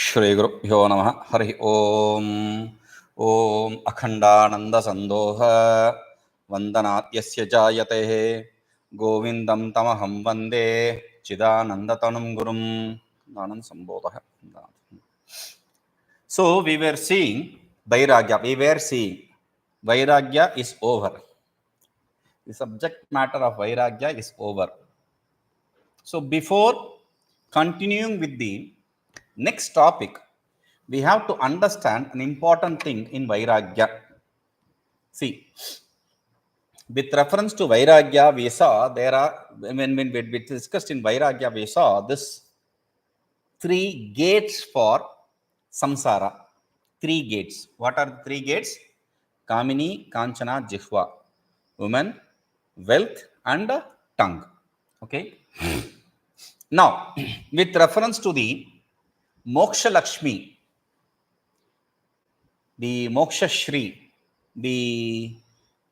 Shri Gurubhyo Namaha Hari Om Om Akhandananda Sandoha Vandanat Yasya Jayate Govindam Tamaham Vande Chidananda Tanum Gurum Nanam Sambodha. So we were seeing Vairagya. Vairagya is over. The subject matter of Vairagya is over. So before continuing with the next topic, we have to understand an important thing in Vairagya. See, with reference to Vairagya, we saw there are, when we discussed in Vairagya, we saw this 3 gates for samsara. 3 gates. What are the 3 gates? Kamini, Kanchana, Jihva. Woman, wealth, and tongue. Okay. Now, with reference to the Moksha Lakshmi, the Moksha Shri, the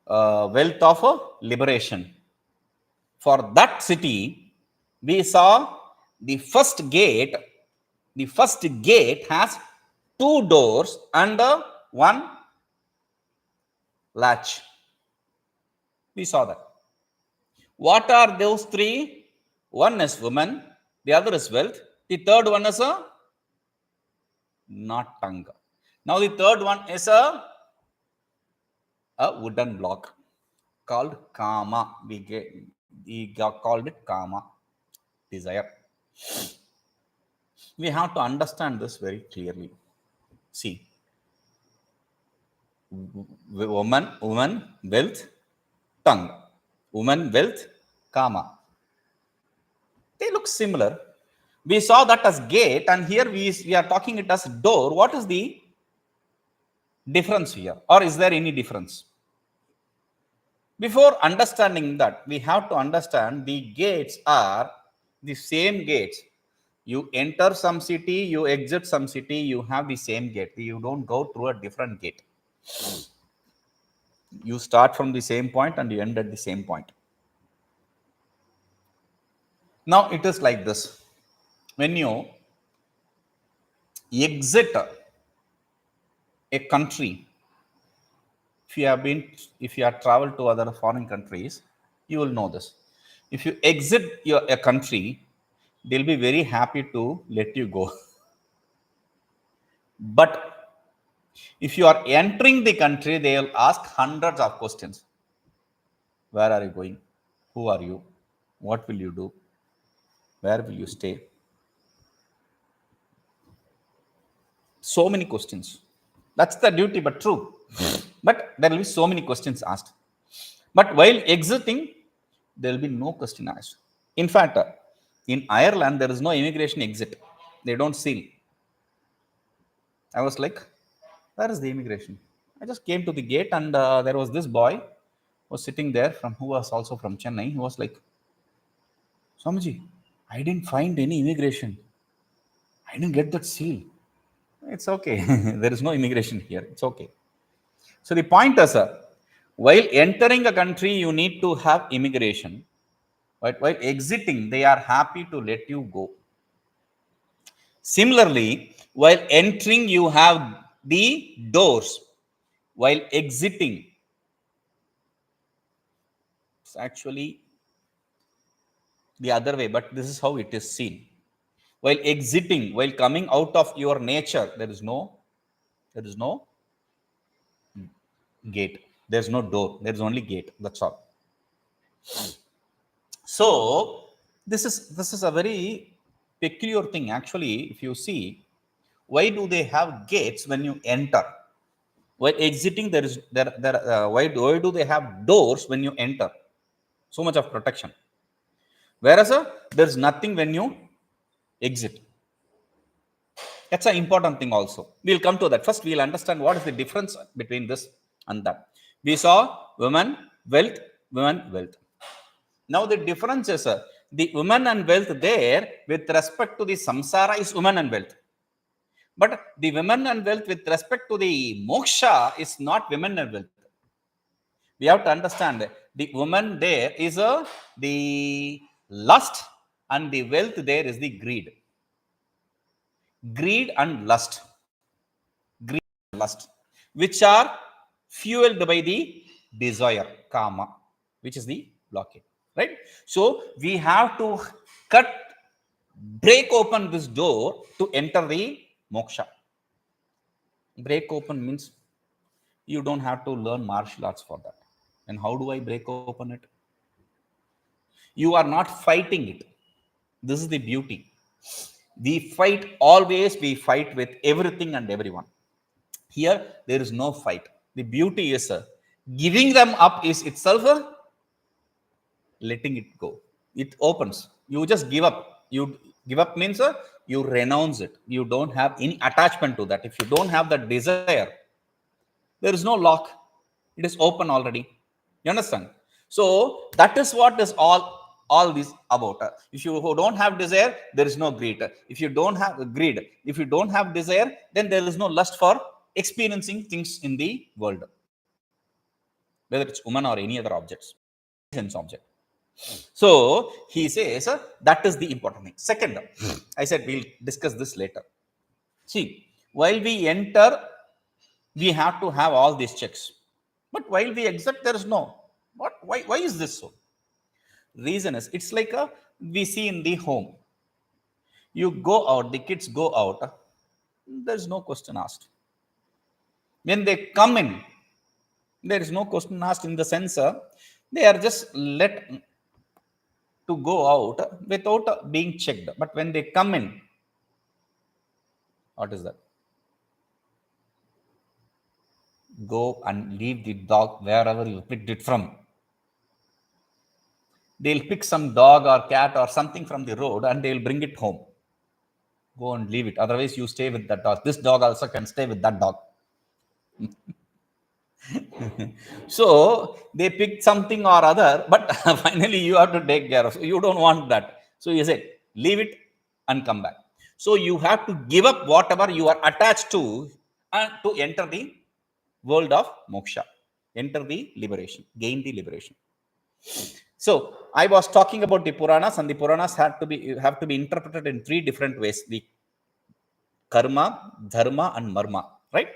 wealth of liberation. For that city, we saw the first gate. The first gate has 2 doors and 1 latch. We saw that. What are those 3? One is woman, the other is wealth, the third one is not tongue. Now the third one is a wooden block called kama. We called it kama, desire. We have to understand this very clearly. See, woman, wealth, tongue. Woman, wealth, kama. They look similar. We saw that as gate, and here we are talking it as door. What is the difference here? Or is there any difference? Before understanding that, we have to understand the gates are the same gates. You enter some city, you exit some city, you have the same gate. You don't go through a different gate. You start from the same point and you end at the same point. Now it is like this. When you exit a country, if you have traveled to other foreign countries, you will know this. If you exit a country, they'll be very happy to let you go. But if you are entering the country, they will ask hundreds of questions. Where are you going? Who are you? What will you do? Where will you stay? So many questions. That's the duty, but true. But there will be so many questions asked. But while exiting, there will be no question asked. In fact, in Ireland, there is no immigration exit. They don't seal. I was like, where is the immigration? I just came to the gate and there was this boy was sitting there who was also from Chennai. He was like, Swamiji, I didn't find any immigration. I didn't get that seal. It's okay. There is no immigration here. It's okay. So the point is, while entering a country, you need to have immigration. But while exiting, they are happy to let you go. Similarly, while entering, you have the doors. While exiting, it's actually the other way, but this is how it is seen. While exiting, while coming out of your nature, there is no gate. There's no door. There's only gate. That's all. So this is a very peculiar thing. Actually, if you see, why do they have gates when you enter? While exiting, why do they have doors when you enter? So much of protection. Whereas there's nothing when you exit. That's an important thing also. We'll come to that. First, we'll understand what is the difference between this and that. We saw women, wealth, women, wealth. Now the difference is the women and wealth there with respect to the samsara is women and wealth. But the women and wealth with respect to the moksha is not women and wealth. We have to understand the woman there is the lust and the wealth there is the greed. greed and lust. Greed and lust, which are fueled by the desire, kama, which is the blockade. Right? So we have to break open this door to enter the moksha. Break open means you don't have to learn martial arts for that. And how do I break open it? You are not fighting it. This is the beauty. We fight always, we fight with everything and everyone. Here, there is no fight. The beauty is giving them up is itself letting it go. It opens. You just give up. You give up means you renounce it. You don't have any attachment to that. If you don't have that desire, there is no lock. It is open already. You understand? So that is what is all this about. If you don't have desire, there is no greed. If you don't have greed, if you don't have desire, then there is no lust for experiencing things in the world, whether it's woman or any other objects, sense object. So he says that is the important thing. Second, I said we'll discuss this later. See, while we enter, we have to have all these checks. But while we exit, there is no. Why is this so? Reason is, it's like we see in the home. You go out, the kids go out, there's no question asked. When they come in, there is no question asked in the sense they are just let to go out without being checked. But when they come in, what is that? Go and leave the dog wherever you picked it from. They'll pick some dog or cat or something from the road and they'll bring it home. Go and leave it. Otherwise, you stay with that dog. This dog also can stay with that dog. So they picked something or other, but finally you have to take care of. So you don't want that. So you say, leave it and come back. So you have to give up whatever you are attached to enter the world of moksha, enter the liberation, gain the liberation. So I was talking about the Puranas, and the Puranas have to be interpreted in three different ways: the karma, dharma, and marma. Right?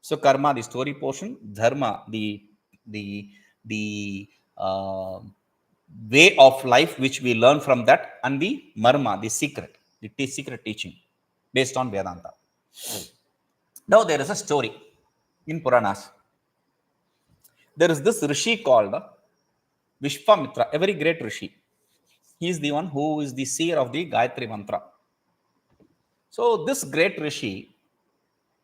So karma, the story portion; dharma, the way of life which we learn from that; and the marma, the secret teaching based on Vedanta. Now there is a story in Puranas. There is this rishi called Vishwamitra, a very great rishi. He is the one who is the seer of the Gayatri Mantra. So this great rishi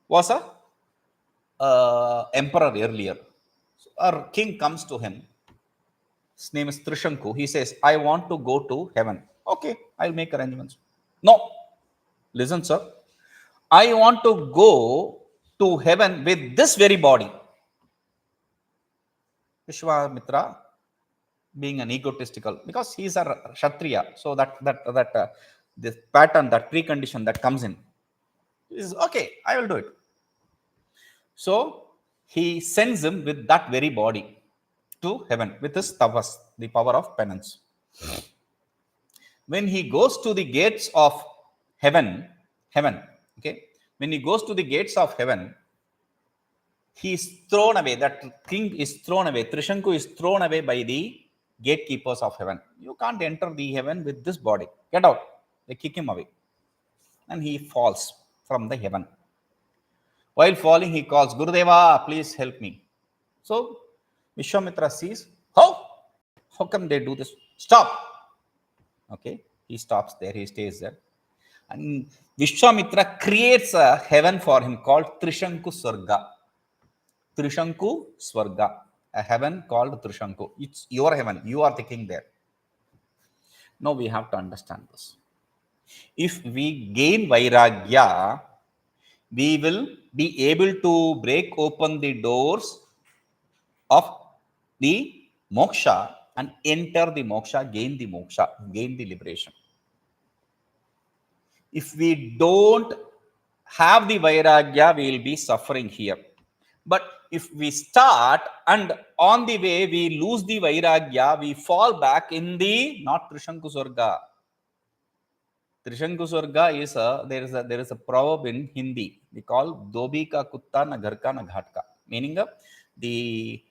was a emperor earlier. So our king comes to him. His name is Trishanku. He says, I want to go to heaven. Okay, I'll make arrangements. No, listen, sir. I want to go to heaven with this very body. Vishwamitra, being an egotistical, because he is a Kshatriya, so this pattern, that precondition that comes in is okay, I will do it. So he sends him with that very body to heaven with his tapas, the power of penance. When he goes to the gates of heaven, okay, when he goes to the gates of heaven, he is thrown away. That king is thrown away. Trishanku is thrown away by the gatekeepers of heaven. You can't enter the heaven with this body. Get out. They kick him away. And he falls from the heaven. While falling, he calls, Gurudeva, please help me. So Vishwamitra sees, how come they do this? Stop. Okay. He stops there. He stays there. And Vishwamitra creates a heaven for him called Trishanku Swarga. Trishanku Swarga, a heaven called Trishanku. It's your heaven. You are taking there. Now we have to understand this. If we gain vairagya, we will be able to break open the doors of the moksha and enter the moksha, gain the liberation. If we don't have the vairagya, we will be suffering here. But if we start and on the way we lose the vairagya, we fall back in the not Trishanku Swarga, Trishanku Swarga is there is a proverb in Hindi. We call Dobi ka kutta na ghar ka na ghat ka. Meaning the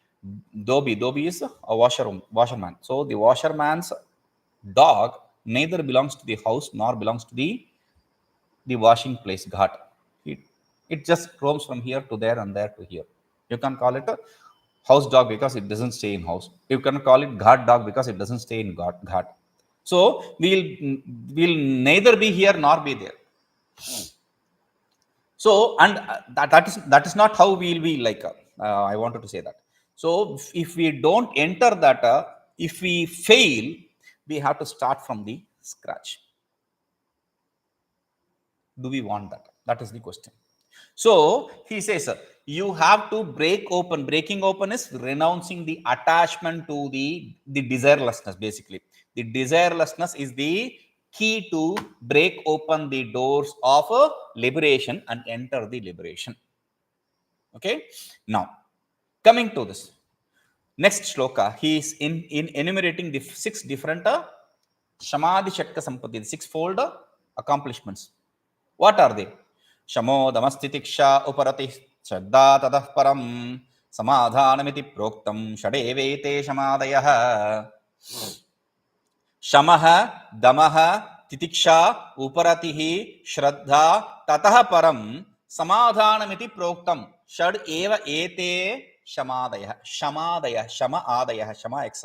Dobi is a washerman. So the washerman's dog neither belongs to the house nor belongs to the washing place ghat. It just roams from here to there and there to here. You can call it a house dog because it doesn't stay in house. You can call it ghat dog because it doesn't stay in ghat. So we'll neither be here nor be there. So and that is not how we'll be like. I wanted to say that. So if we don't enter that, if we fail, we have to start from the scratch. Do we want that? That is the question. So he says, you have to break open. Breaking open is renouncing the attachment to the desirelessness, basically. The desirelessness is the key to break open the doors of liberation and enter the liberation. Okay. Now, coming to this next shloka, he is in enumerating the 6 different samadhi shakta sampatti, the 6-fold accomplishments. What are they? Shamo damastitikṣoparatiḥ śraddhā tataḥ param samādhānamiti proktaṃ ṣaḍevaite śamādayaḥ śamaḥ damastitikṣoparatiḥ śraddhā tataḥ param samādhānamiti proktaṃ ṣaḍevaite śamādayaḥ śamaādayaḥ śama etc.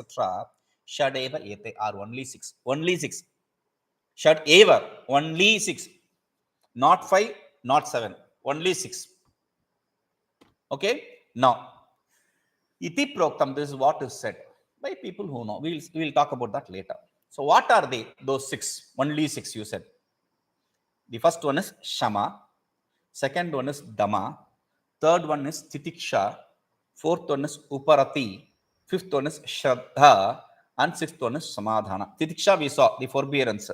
ṣaḍevaite are only 6. Śraddhā only 6. Not 5, not 7, only 6. Okay. Now, iti proktaṃ, this is what is said by people who know. We'll talk about that later. So, what are they? Those 6, only 6 you said. The first one is śama, second one is dama, third one is titikṣa, fourth one is uparati, fifth one is śraddhā, and sixth one is samādhāna. Titikṣa we saw, the forbearance.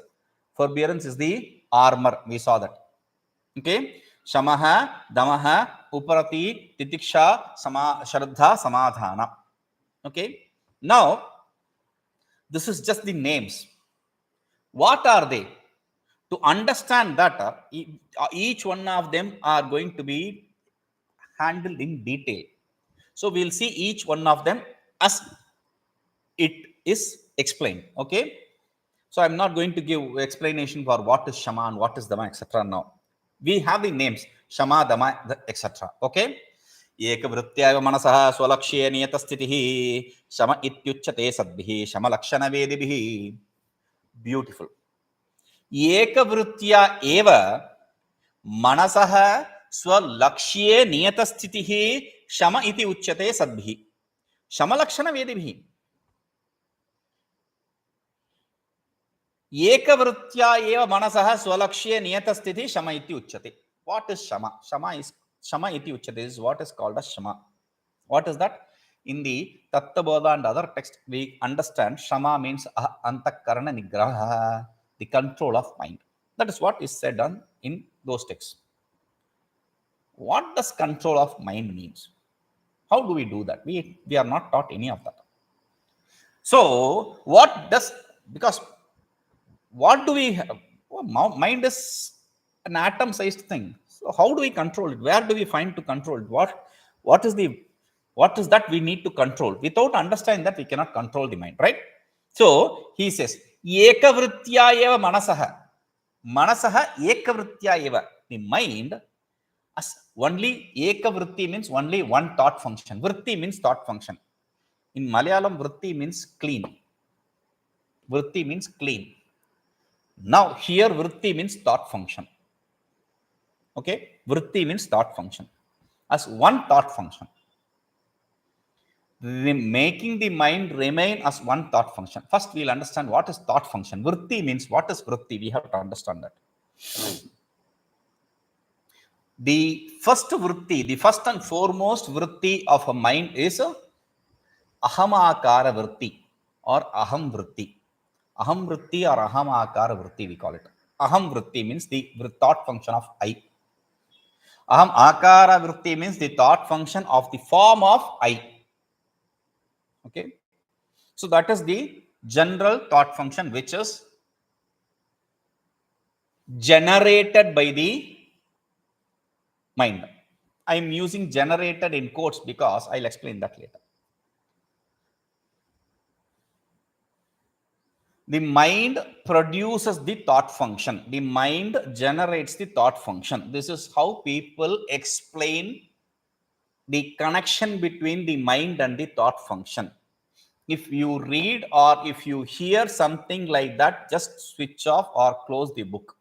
Forbearance is the armor. We saw that. Okay. Śamaḥ, damaḥ, uparati, titikṣa, śraddhā, samādhāna. Okay. Now, this is just the names. What are they? To understand that, each one of them are going to be handled in detail. So, we'll see each one of them as it is explained. Okay. So, I'm not going to give explanation for what is śama and what is dama, etc. now. We have the names śama, dama, etc. Okay. ekavṛttyaiva manasaḥ svalakṣye niyatasthitiḥ śama ityucyate sadbhiḥ śamalakṣaṇavedibhiḥ. Beautiful. ekavṛttyaiva manasaḥ svalakṣye niyatasthitiḥ śama iti ucyate sadbhiḥ śamalakṣaṇavedibhiḥ. ekavṛttyaiva manasaḥ svalakṣye niyatasthitiḥ śama iti ucyate. What is śama? Śama iti ucyate is what is called as śama. What is that? In the Tattvabodha and other texts, we understand śama means antakarana nigraha, the control of mind. That is what is said in those texts. What does control of mind means? How do we do that? We are not taught any of that. So, because what do we have? Well, mind is an atom-sized thing. So how do we control it? Where do we find to control it? What is that we need to control? Without understanding that, we cannot control the mind, right? So he says, ekavṛttyaiva manasaḥ. Manasaḥ ekavṛttyaiva. The mind, as only ekavṛtti means only one thought function. Vritti means thought function. In Malayalam, vritti means clean. Vritti means clean. Now, here vritti means thought function. Okay, vritti means thought function. As one thought function. Making the mind remain as one thought function. First, we'll understand what is thought function. Vritti means, what is vritti? We have to understand that. The first vritti, the first and foremost vritti of a mind is ahamakara vritti or aham vritti. Aham vritti or ahamakara vritti, we call it. Aham vritti means the thought function of I. Aham akara vritti means the thought function of the form of I. Okay. So that is the general thought function which is generated by the mind. I am using generated in quotes because I'll explain that later. The mind produces the thought function. The mind generates the thought function. This is how people explain the connection between the mind and the thought function. If you read or if you hear something like that, just switch off or close the book.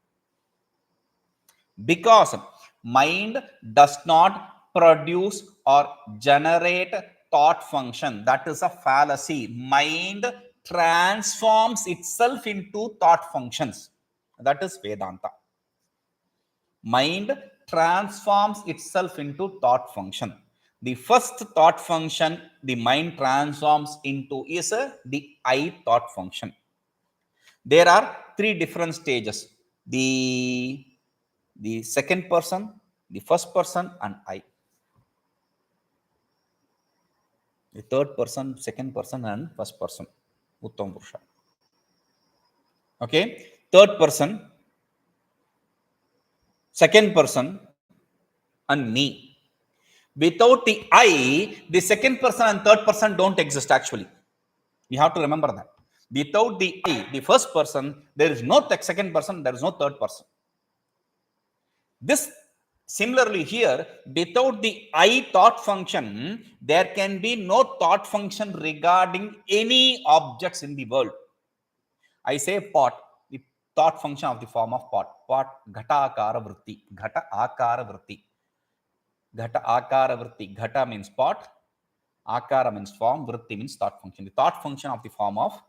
Because mind does not produce or generate thought function. That is a fallacy. Mind transforms itself into thought functions. That is Vedanta. Mind transforms itself into thought function. The first thought function the mind transforms into is the I thought function. There are three different stages. The second person, the first person, and I. The third person, second person, and first person. Uttam Purusha. Okay. Third person, second person, and me. Without the I, the second person and third person don't exist actually. You have to remember that. Without the I, the first person, there is no second person, there is no third person. This similarly here, without the I thought function, there can be no thought function regarding any objects in the world. I say pot, the thought function of the form of pot. Pot, ghata akara vritti. Ghata akara vritti. Ghata akara vritti. Ghata means pot. Akara means form. Vritti means thought function. The thought function of the form of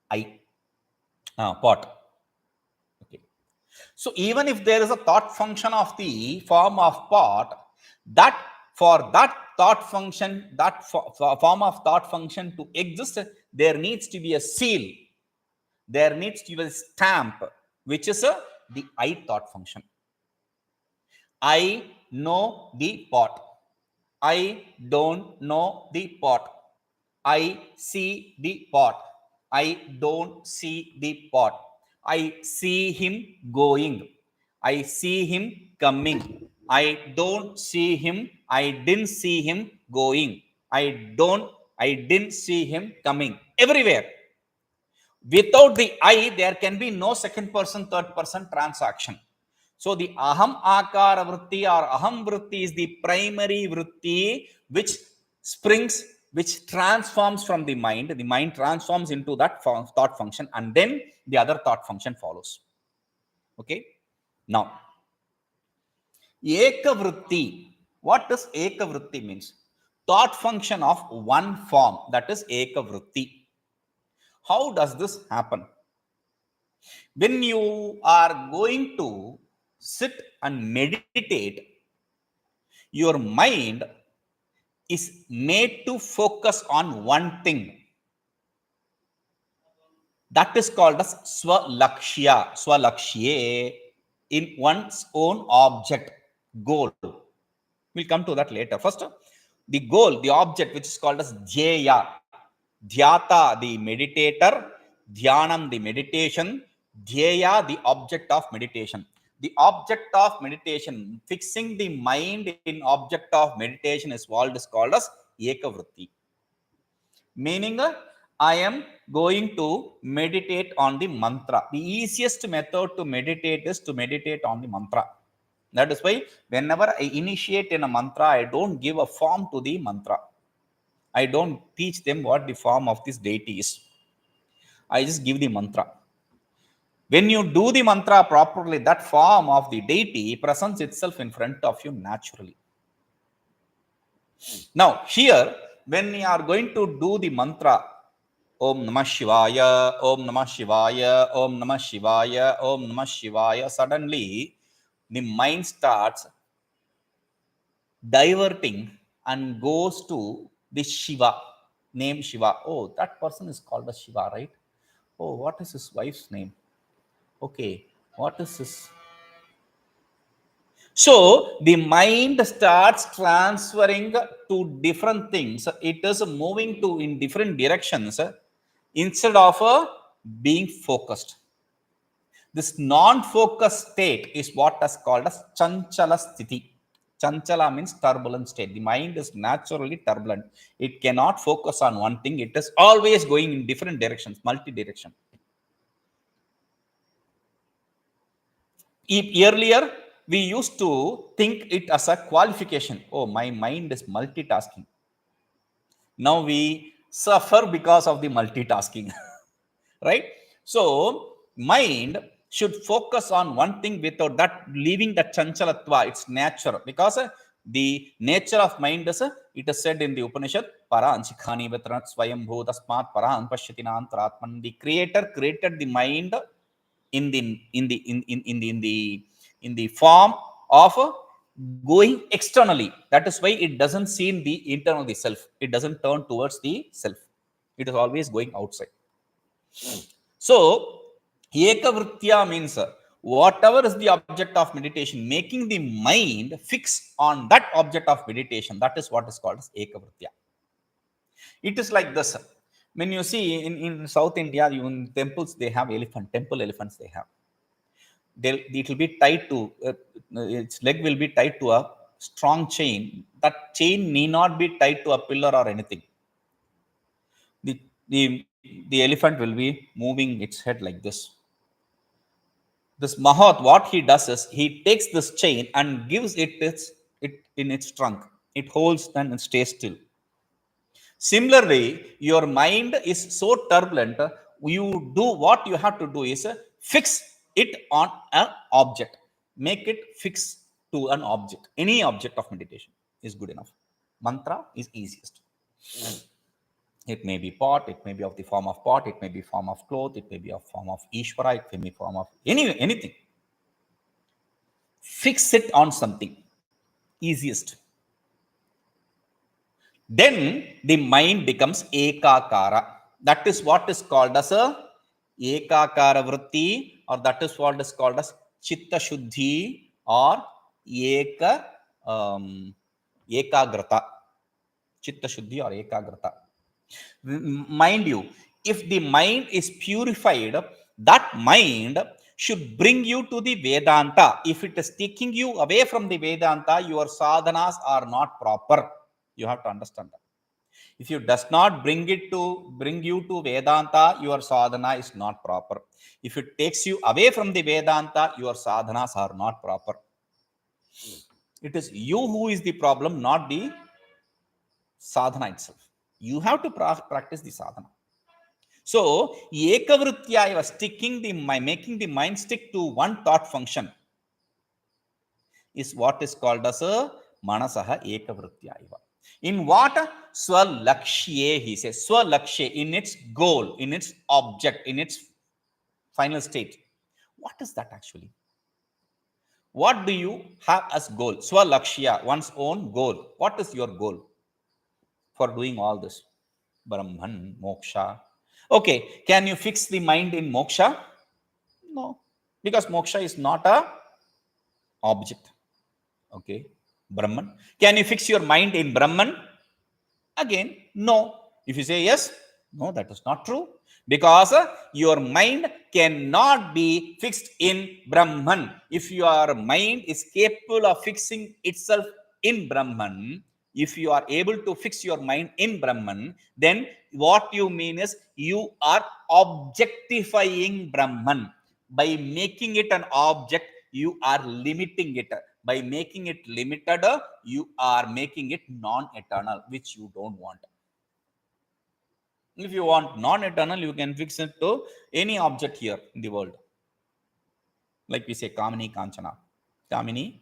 I. Pot. Okay. So even if there is a thought function of the form of pot, that for that thought function, that form of thought function to exist, there needs to be a seal. There needs to be a stamp, which is the I thought function. I know the pot. I don't know the pot. I see the pot. I don't see the pot. I see him going. I see him coming. I don't see him. I didn't see him going. I didn't see him coming. Everywhere. Without the I, there can be no second person, third person transaction. So the aham akara vritti or aham vritti is the primary vritti which springs, which transforms from the mind. The mind transforms into that thought function, and then the other thought function follows. Okay. Now, ekavṛtti. What does ekavṛtti means? Thought function of one form. That is ekavṛtti. How does this happen? When you are going to sit and meditate, your mind is made to focus on one thing. That is called as svalakṣye, in one's own object, goal. We'll come to that later. First, the goal, the object, which is called as dhyaya. Dhyata, the meditator. Dhyanam, the meditation. Dhyaya, the object of meditation. The object of meditation, fixing the mind in object of meditation is called as ekavṛtti. Meaning, I am going to meditate on the mantra. The easiest method to meditate is to meditate on the mantra. That is why whenever I initiate in a mantra, I don't give a form to the mantra. I don't teach them what the form of this deity is. I just give the mantra. When you do the mantra properly, that form of the deity presents itself in front of you naturally. Now, here, when you are going to do the mantra, Om Namah Shivaya, Om Namah Shivaya, Om Namah Shivaya, Om Namah Shivaya, suddenly the mind starts diverting and goes to the Shiva, name Shiva. Oh, that person is called as Shiva, right? Oh, what is his wife's name? Okay, what is this? So the mind starts transferring to different things. It is moving to in different directions instead of being focused. This non-focused state is what is called as chanchala sthiti. Chanchala means turbulent state. The mind is naturally turbulent. It cannot focus on one thing. It is always going in different directions, multi-direction. Earlier, we used to think it as a qualification. Oh, my mind is multitasking. Now we suffer because of the multitasking, right? So mind should focus on one thing without that leaving the chanchalatva, its nature, because the nature of mind is, it is said in the Upanishad, paranchikhani vatranat swayambhu tasmat paran pasyatinantratman. The creator created the mind in the form of going externally. That is why it doesn't see the internal, the self. It doesn't turn towards the self. It is always going outside. So ekavṛttyaiva means whatever is the object of meditation, making the mind fix on that object of meditation. That is what is called as ekavṛttyaiva. It is like this. When you see in South India, in temples, they have temple elephants they have. It will be tied to, its leg will be tied to a strong chain. That chain need not be tied to a pillar or anything. The elephant will be moving its head like this. This Mahat, what he does is, he takes this chain and gives it in its trunk. It holds and it stays still. Similarly, your mind is so turbulent, what you have to do is fix it on an object. Make it fix to an object. Any object of meditation is good enough. Mantra is easiest. It may be pot, it may be of the form of pot, it may be form of cloth, it may be of form of Ishvara, it may be form of anything. Fix it on something. Easiest. Then the mind becomes ekakara. That is what is called as a ekakara vritti, or that is what is called as chitta shuddhi or ekavṛtta. Chitta shuddhi or ekavṛtta. Mind you, if the mind is purified, that mind should bring you to the Vedanta. If it is taking you away from the Vedanta, your sadhanas are not proper. You have to understand that. If you does not bring you to Vedanta, your sadhana is not proper. If it takes you away from the Vedanta, your sadhanas are not proper. It is you who is the problem, not the sadhana itself. You have to practice the sadhana. So ekavṛttyaiva, making the mind stick to one thought function, is what is called as a manasaḥ ekavṛttyaiva. In what? Svalakṣye, he says. Svalakṣye, in its goal, in its object, in its final state. What is that actually? What do you have as goal? Svalakṣya, one's own goal. What is your goal for doing all this? Brahman, moksha. Okay, can you fix the mind in moksha? No, because moksha is not a object. Okay, Brahman. Can you fix your mind in Brahman? Again, no. If you say yes, no, that is not true. Because your mind cannot be fixed in Brahman. If your mind is capable of fixing itself in Brahman, if you are able to fix your mind in Brahman, then what you mean is you are objectifying Brahman. By making it an object, you are limiting it. By making it limited, you are making it non-eternal, which you don't want. If you want non-eternal, you can fix it to any object here in the world. Like we say, Kamini, Kanchana. Kamini,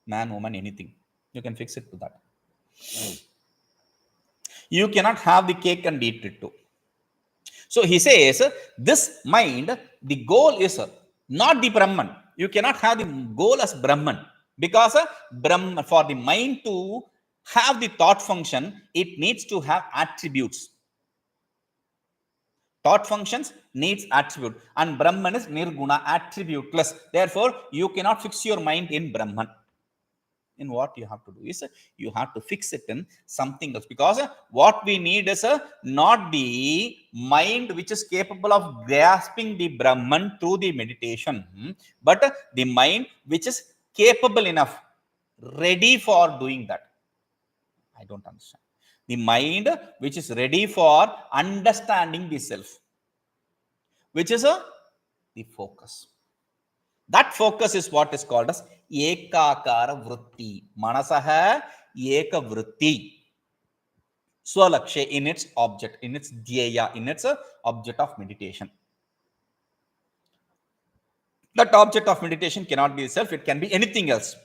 man, woman, anything. You can fix it to that. You cannot have the cake and eat it too. So he says, this mind, the goal is not the Brahman. You cannot have the goal as Brahman. Because Brahman, for the mind to have the thought function, it needs to have attributes. Thought functions needs attribute, and Brahman is nirguna, attributeless. Therefore, you cannot fix your mind in Brahman. in what you have to do is you have to fix it in something else, because what we need is not the mind which is capable of grasping the Brahman through the meditation, but the mind which is capable enough, ready for doing that. I don't understand. The mind which is ready for understanding the self, which is the focus. That focus is what is called as ekavṛttyaiva. Manasaḥ ekavṛttyaiva. Svalakṣye in its object, in its dhyaya, in its object of meditation. That object of meditation cannot be itself, it can be anything else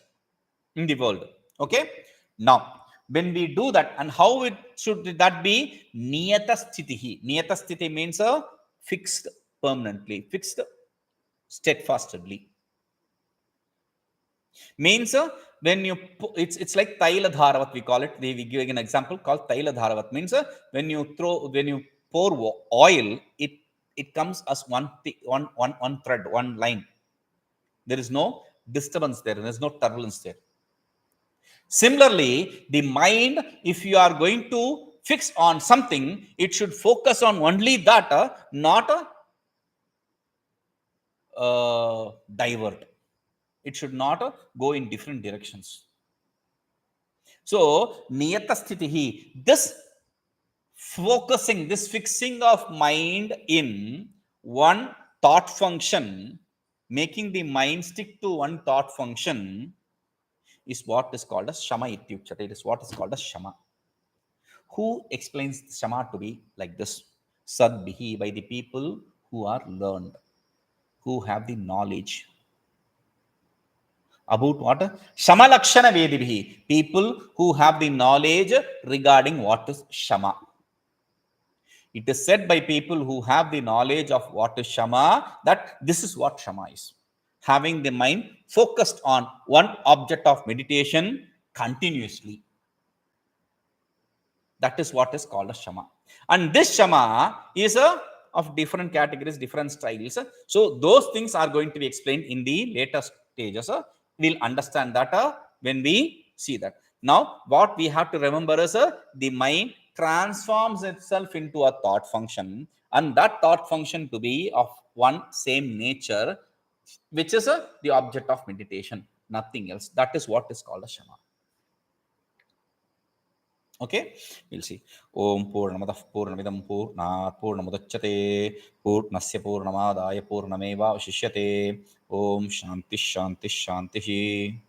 in the world. Okay? Now, when we do that, and how it should that be? Niyatasthitiḥ. Niyatasthitiḥ means fixed permanently, fixed steadfastly. Means when you it's like tailadharavat, we call it. We give an example called tailadharavat. Means when you pour oil, it comes as one thread, one line. There is no disturbance there. There is no turbulence there. Similarly, the mind, if you are going to fix on something, it should focus on only that, not divert. It should not go in different directions. So, niyatasthitiḥ, this focusing, this fixing of mind in one thought function, making the mind stick to one thought function, is what is called as śama ityucyate. It is what is called as śama. Who explains śama to be like this? Sadbhiḥ, by the people who are learned, who have the knowledge. About what? śamalakṣaṇavedibhiḥ, people who have the knowledge regarding what is śama. It is said by people who have the knowledge of what is śama that this is what śama is. Having the mind focused on one object of meditation continuously. That is what is called as śama. And this śama is of different categories, different styles. So those things are going to be explained in the later stages. We'll understand that when we see that. Now, what we have to remember is the mind transforms itself into a thought function, and that thought function to be of one same nature, which is the object of meditation, nothing else. That is what is called a śama. Okay, we'll see. Om Purnamadah Purnamidam Purnat Purnamudachyate Purnasya Purnamādāya Purnameva Vashishyate. Om Shanti Shanti Shanti.